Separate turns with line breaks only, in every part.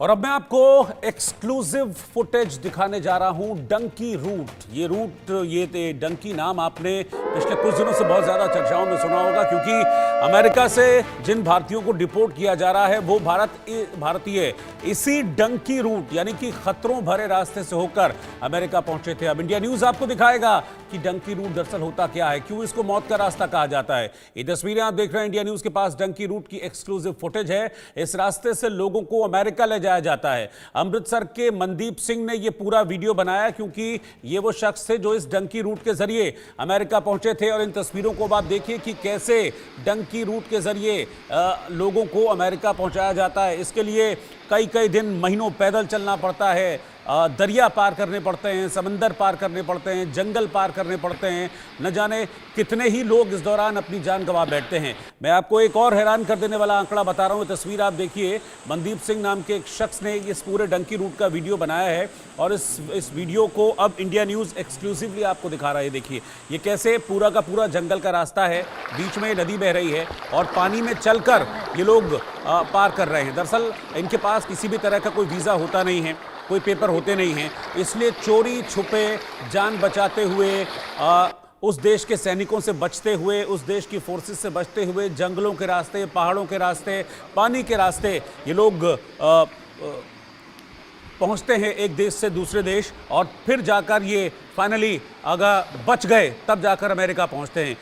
और अब मैं आपको एक्सक्लूसिव फुटेज दिखाने जा रहा हूं डंकी रूट। ये डंकी नाम आपने पिछले कुछ दिनों से बहुत ज्यादा चर्चाओं में सुना होगा, क्योंकि अमेरिका से जिन भारतीयों को डिपोर्ट किया जा रहा है वो भारतीय इसी डंकी रूट यानी कि खतरों भरे रास्ते से होकर अमेरिका पहुंचे थे। अब इंडिया न्यूज आपको दिखाएगा कि डंकी रूट दरअसल होता क्या है, क्यों इसको मौत का रास्ता कहा जाता है। ये तस्वीरें आप देख रहे हैं इंडिया न्यूज के पास डंकी रूट की एक्सक्लूसिव फुटेज है। इस रास्ते से लोगों को अमेरिका ले जाया जाता है। अमृतसर के मनदीप सिंह ने यह पूरा वीडियो बनाया, क्योंकि ये वो शख्स थे जो इस डंकी रूट के जरिए अमेरिका पहुंचे थे। और इन तस्वीरों को आप देखिए कि कैसे डंकी रूट के जरिए लोगों को अमेरिका पहुंचाया जाता है। इसके लिए कई कई दिन महीनों पैदल चलना पड़ता है, दरिया पार करने पड़ते हैं, समंदर पार करने पड़ते हैं, जंगल पार करने पड़ते हैं। न जाने कितने ही लोग इस दौरान अपनी जान गंवा बैठते हैं। मैं आपको एक और हैरान कर देने वाला आंकड़ा बता रहा हूं। तस्वीर आप देखिए, मनदीप सिंह नाम के एक शख्स ने इस पूरे डंकी रूट का वीडियो बनाया है और इस वीडियो को अब इंडिया न्यूज़ एक्सक्लूसिवली आपको दिखा रहा है। देखिए ये कैसे पूरा का पूरा जंगल का रास्ता है, बीच में नदी बह रही है और पानी में चलकर ये लोग पार कर रहे हैं। दरअसल इनके पास किसी भी तरह का कोई वीज़ा होता नहीं है, कोई पेपर होते नहीं हैं, इसलिए चोरी छुपे जान बचाते हुए उस देश के सैनिकों से बचते हुए, उस देश की फोर्सेस से बचते हुए, जंगलों के रास्ते, पहाड़ों के रास्ते, पानी के रास्ते ये लोग पहुंचते हैं एक देश से दूसरे देश, और फिर जाकर ये फाइनली अगर बच गए तब जाकर अमेरिका पहुंचते हैं।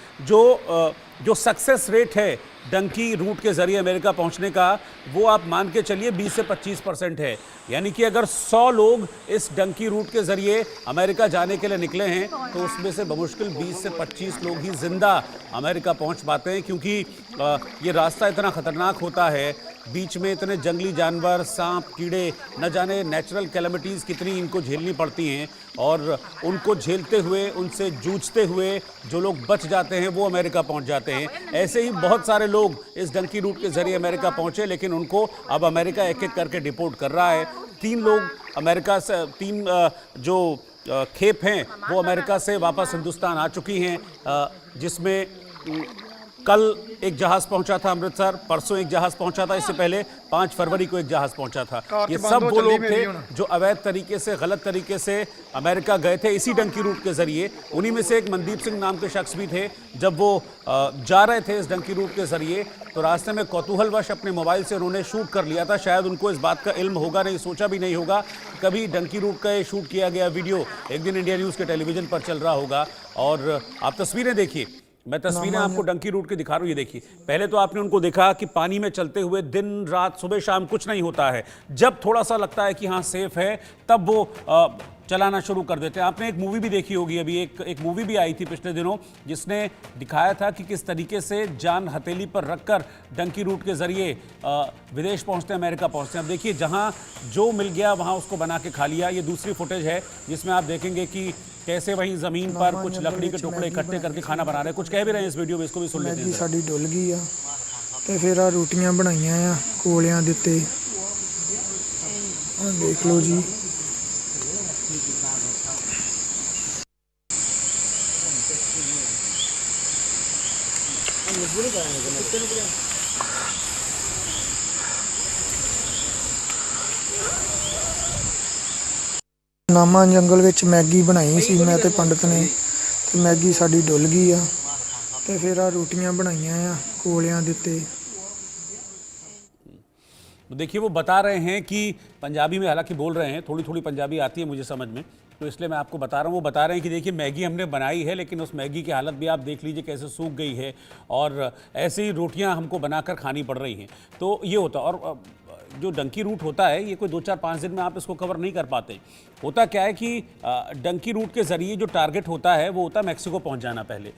जो सक्सेस रेट है डंकी रूट के जरिए अमेरिका पहुंचने का, वो आप मान के चलिए 20 से 25% है। यानी कि अगर 100 लोग इस डंकी रूट के जरिए अमेरिका जाने के लिए निकले हैं तो उसमें से बमुश्किल 20 से 25 लोग ही जिंदा अमेरिका पहुंच पाते हैं, क्योंकि ये रास्ता इतना खतरनाक होता है। बीच में इतने जंगली जानवर, सांप, कीड़े, न जाने नेचुरल कैलेमिटीज़ कितनी इनको झेलनी पड़ती हैं, और उनको झेलते हुए, उनसे जूझते हुए जो लोग बच जाते हैं वो अमेरिका पहुंच जाते हैं। ऐसे ही बहुत सारे लोग इस डंकी रूट के जरिए अमेरिका पहुंचे, लेकिन उनको अब अमेरिका एक एक करके डिपोर्ट कर रहा है। 3 लोग अमेरिका से, 3 जो खेप हैं वो अमेरिका से वापस हिंदुस्तान आ चुकी हैं, जिसमें कल एक जहाज पहुंचा था अमृतसर, परसों एक जहाज पहुंचा था, इससे पहले 5 फरवरी को एक जहाज पहुंचा था। ये सब वो लोग थे जो अवैध तरीके से, गलत तरीके से अमेरिका गए थे इसी डंकी रूट के जरिए। उन्हीं में से एक मनदीप सिंह नाम के शख्स भी थे। जब वो जा रहे थे इस डंकी रूट के जरिए तो रास्ते में कौतूहलवश अपने मोबाइल से उन्होंने शूट कर लिया था। शायद उनको इस बात का इल्म होगा नहीं, सोचा भी नहीं होगा कभी डंकी रूट का ये शूट किया गया वीडियो एक दिन इंडिया न्यूज़ के टेलीविजन पर चल रहा होगा। और आप तस्वीरें देखिए, मैं तस्वीरें आपको डंकी रूट की दिखा रहा हूँ। ये देखिए, पहले तो आपने उनको देखा कि पानी में चलते हुए दिन रात, सुबह शाम कुछ नहीं होता है। जब थोड़ा सा लगता है कि हाँ सेफ है, तब वो चलाना शुरू कर देते हैं। आपने एक मूवी भी देखी होगी, अभी एक मूवी भी आई थी पिछले दिनों, जिसने दिखाया था कि किस तरीके से जान हथेली पर रखकर डंकी रूट के जरिए विदेश पहुंचते हैं, अमेरिका पहुंचते हैं। अब देखिए, जहां जो मिल गया वहां उसको बना के खा लिया। ये दूसरी फुटेज है जिसमें आप देखेंगे कि कैसे वहीं जमीन पर कुछ लकड़ी के टुकड़े इकट्ठे करके खाना बना रहे हैं। कुछ कह भी रहे हैं इस वीडियो में, इसको भी सुन लेते हैं।
साडी डुल गई आ ते फिर आ रोटियां बनाईयां आ कोलियां दे उत्ते, देख लो जी। नामा जंगल विच मैगी बनाई सी मैं ते पंडित ने, ते मैगी साडी डुल गई आ ते फिर आ रोटियां बनाईयां आ कोलियां दे उत्ते।
देखिए, वो बता रहे हैं कि पंजाबी में हालांकि बोल रहे हैं, थोड़ी थोड़ी पंजाबी आती है मुझे समझ में, तो इसलिए मैं आपको बता रहा हूँ। वो बता रहे हैं कि देखिए, मैगी हमने बनाई है, लेकिन उस मैगी की हालत भी आप देख लीजिए कैसे सूख गई है, और ऐसे ही रोटियां हमको बनाकर खानी पड़ रही हैं। तो ये होता, और जो डंकी रूट होता है ये कोई 2-4-5 दिन में आप इसको कवर नहीं कर पाते। होता क्या है कि डंकी रूट के ज़रिए जो टारगेट होता है वो होता है मैक्सिको पहुंच जाना पहले।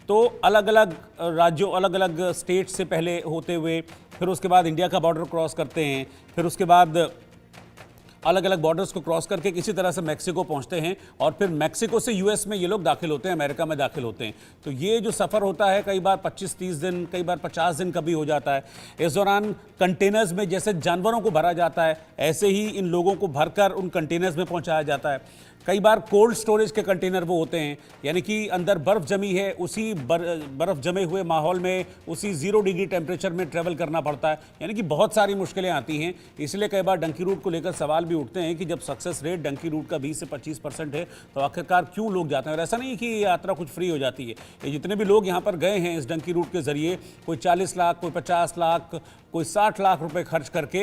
तो अलग अलग राज्यों, अलग अलग स्टेट से पहले होते हुए, फिर उसके बाद इंडिया का बॉर्डर क्रॉस करते हैं, फिर उसके बाद अलग अलग बॉर्डर्स को क्रॉस करके किसी तरह से मैक्सिको पहुंचते हैं, और फिर मैक्सिको से यूएस में ये लोग दाखिल होते हैं, अमेरिका में दाखिल होते हैं। तो ये जो सफ़र होता है कई बार 25-30 दिन, कई बार 50 दिन कभी हो जाता है। इस दौरान कंटेनर्स में जैसे जानवरों को भरा जाता है, ऐसे ही इन लोगों को भरकर उन कंटेनर्स में पहुंचाया जाता है। कई बार कोल्ड स्टोरेज के कंटेनर वो होते हैं, यानी कि अंदर बर्फ़ जमी है, उसी बर्फ़ जमे हुए माहौल में उसी 0 डिग्री टेम्परेचर में ट्रैवल करना पड़ता है, यानी कि बहुत सारी मुश्किलें आती हैं। इसलिए कई बार डंकी रूट को लेकर सवाल भी उठते हैं कि जब सक्सेस रेट डंकी रूट का 20 से 25% है तो आखिरकार क्यों लोग जाते हैं। और ऐसा नहीं कि ये यात्रा कुछ फ्री हो जाती है। ये जितने भी लोग यहाँ पर गए हैं इस डंकी रूट के ज़रिए, कोई 40 लाख, कोई 50 लाख, कोई 60 लाख रुपए खर्च करके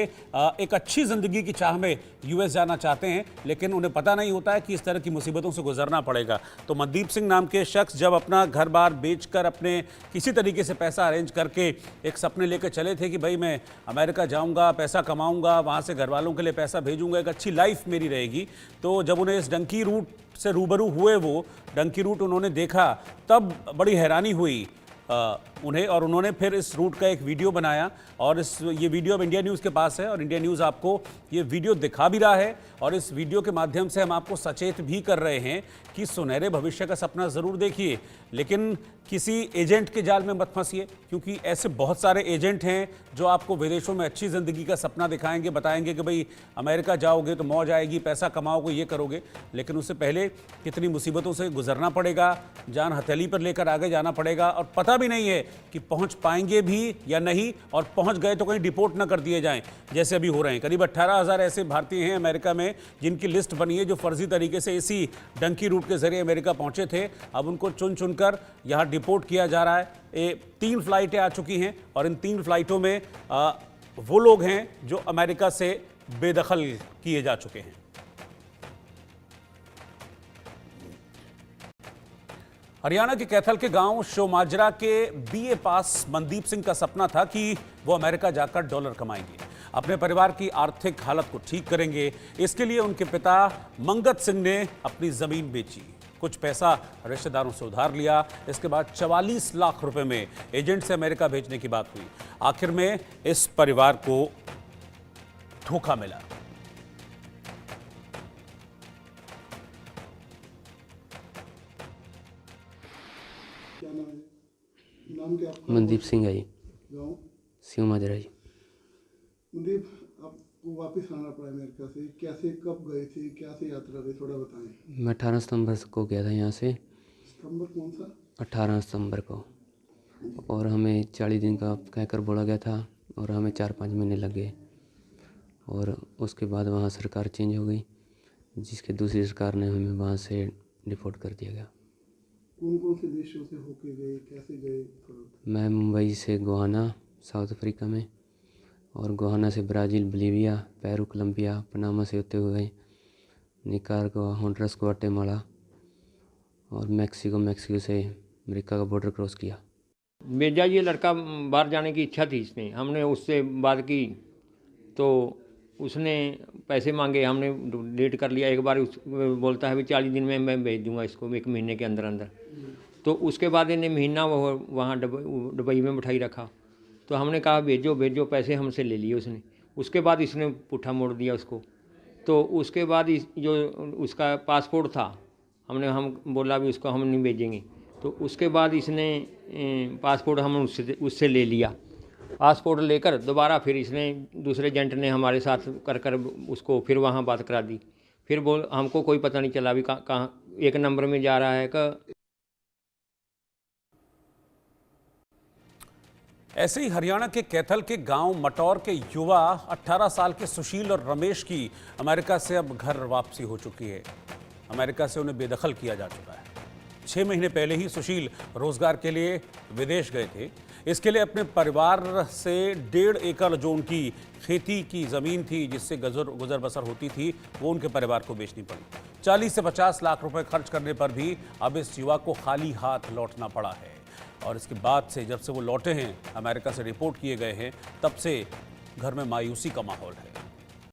एक अच्छी ज़िंदगी की चाह में यूएस जाना चाहते हैं, लेकिन उन्हें पता नहीं होता है कि इस तरह की मुसीबतों से गुजरना पड़ेगा। तो मनदीप सिंह नाम के शख्स जब अपना घर बार बेचकर अपने किसी तरीके से पैसा अरेंज करके एक सपने लेकर चले थे कि भाई मैं अमेरिका जाऊंगा, पैसा कमाऊंगा, वहाँ से घर वालों के लिए पैसा भेजूंगा, एक अच्छी लाइफ मेरी रहेगी, तो जब उन्हें इस डंकी रूट से रूबरू हुए, वो डंकी रूट उन्होंने देखा, तब बड़ी हैरानी हुई उन्हें। और उन्होंने फिर इस रूट का एक वीडियो बनाया और ये वीडियो अब इंडिया न्यूज़ के पास है और इंडिया न्यूज़ आपको ये वीडियो दिखा भी रहा है। और इस वीडियो के माध्यम से हम आपको सचेत भी कर रहे हैं कि सुनहरे भविष्य का सपना ज़रूर देखिए, लेकिन किसी एजेंट के जाल में मत फंसिए, क्योंकि ऐसे बहुत सारे एजेंट हैं जो आपको विदेशों में अच्छी ज़िंदगी का सपना दिखाएंगे, बताएंगे कि भाई अमेरिका जाओगे तो मौज आएगी, पैसा कमाओगे, ये करोगे, लेकिन उससे पहले कितनी मुसीबतों से गुजरना पड़ेगा, जान हथेली पर लेकर आगे जाना पड़ेगा और पता भी नहीं है कि पहुंच पाएंगे भी या नहीं, और पहुंच गए तो कहीं डिपोर्ट ना कर दिए जाएं जैसे अभी हो रहे हैं। करीब 18,000 ऐसे भारतीय हैं अमेरिका में जिनकी लिस्ट बनी है जो फर्जी तरीके से इसी डंकी रूट के जरिए अमेरिका पहुंचे थे। अब उनको चुन चुनकर यहाँ डिपोर्ट किया जा रहा है। 3 फ्लाइटें आ चुकी हैं और इन 3 फ्लाइटों में वो लोग हैं जो अमेरिका से बेदखल किए जा चुके हैं। हरियाणा के कैथल के गांव शोमाजरा के बीए पास मनदीप सिंह का सपना था कि वो अमेरिका जाकर डॉलर कमाएंगे, अपने परिवार की आर्थिक हालत को ठीक करेंगे। इसके लिए उनके पिता मंगत सिंह ने अपनी ज़मीन बेची, कुछ पैसा रिश्तेदारों से उधार लिया। इसके बाद 44 लाख रुपए में एजेंट से अमेरिका भेजने की बात हुई। आखिर में इस परिवार को धोखा मिला।
क्या नाम है? नाम क्या आपका?
मनदीप सिंह है जी,
गाँव?
शोमाजरा जी।
मनदीप, आपको वापस आना पड़ा अमेरिका से, कैसे, कब गए थे, क्या से यात्रा रही, थोड़ा बताएं।
मैं 18 सितंबर को गया था यहाँ से।
सितंबर कौन सा?
18 सितंबर को, और हमें 40 दिन का कहकर बोला गया था और हमें 4-5 महीने लग गए। और उसके बाद वहाँ सरकार चेंज हो गई, जिसके दूसरी सरकार ने हमें वहाँ से डिपोर्ट कर दिया गया।
कौन कौन से देशों से होके गए, कैसे गए, थोड़ा?
मैं मुंबई से गोहाना, साउथ अफ्रीका में, और गोहाना से Brazil, Bolivia, Peru, Colombia, Panama से होते हुए निकारागुआ, होंडुरास, ग्वाटेमाला और मैक्सिको से अमेरिका का बॉर्डर क्रॉस किया।
भेजा ये लड़का, बाहर जाने की इच्छा थी इसने, हमने उससे बात की तो उसने पैसे मांगे, हमने डेट कर लिया। एक बार उस बोलता है भी 40 दिन में मैं भेज दूंगा इसको, 1 महीने के अंदर अंदर। तो उसके बाद इन्हें महीना वो वहाँ दुबई में बिठाई रखा। तो हमने कहा भेजो भेजो, पैसे हमसे ले लिए उसने। उसके बाद इसने पुट्ठा मोड़ दिया उसको। तो उसके बाद जो उसका पासपोर्ट था, हम बोला भी उसको हम नहीं भेजेंगे। तो उसके बाद इसने पासपोर्ट हम उससे ले लिया। पासपोर्ट लेकर दोबारा फिर इसने दूसरे एजेंट ने हमारे साथ कर उसको फिर वहाँ बात करा दी। फिर हमको कोई पता नहीं चला अभी कहाँ 1 नंबर में जा रहा है का।
ऐसे ही हरियाणा के कैथल के गांव मटौर के युवा 18 साल के सुशील और रमेश की अमेरिका से अब घर वापसी हो चुकी है। अमेरिका से उन्हें बेदखल किया जा चुका है। 6 महीने पहले ही सुशील रोजगार के लिए विदेश गए थे। इसके लिए अपने परिवार से 1.5 एकड़ जो उनकी खेती की ज़मीन थी, जिससे गुजर बसर होती थी, वो उनके परिवार को बेचनी पड़ी। 40 से 50 लाख रुपए खर्च करने पर भी अब इस युवा को खाली हाथ लौटना पड़ा है। और इसके बाद से जब से वो लौटे हैं, अमेरिका से रिपोर्ट किए गए हैं, तब से घर में मायूसी का माहौल है।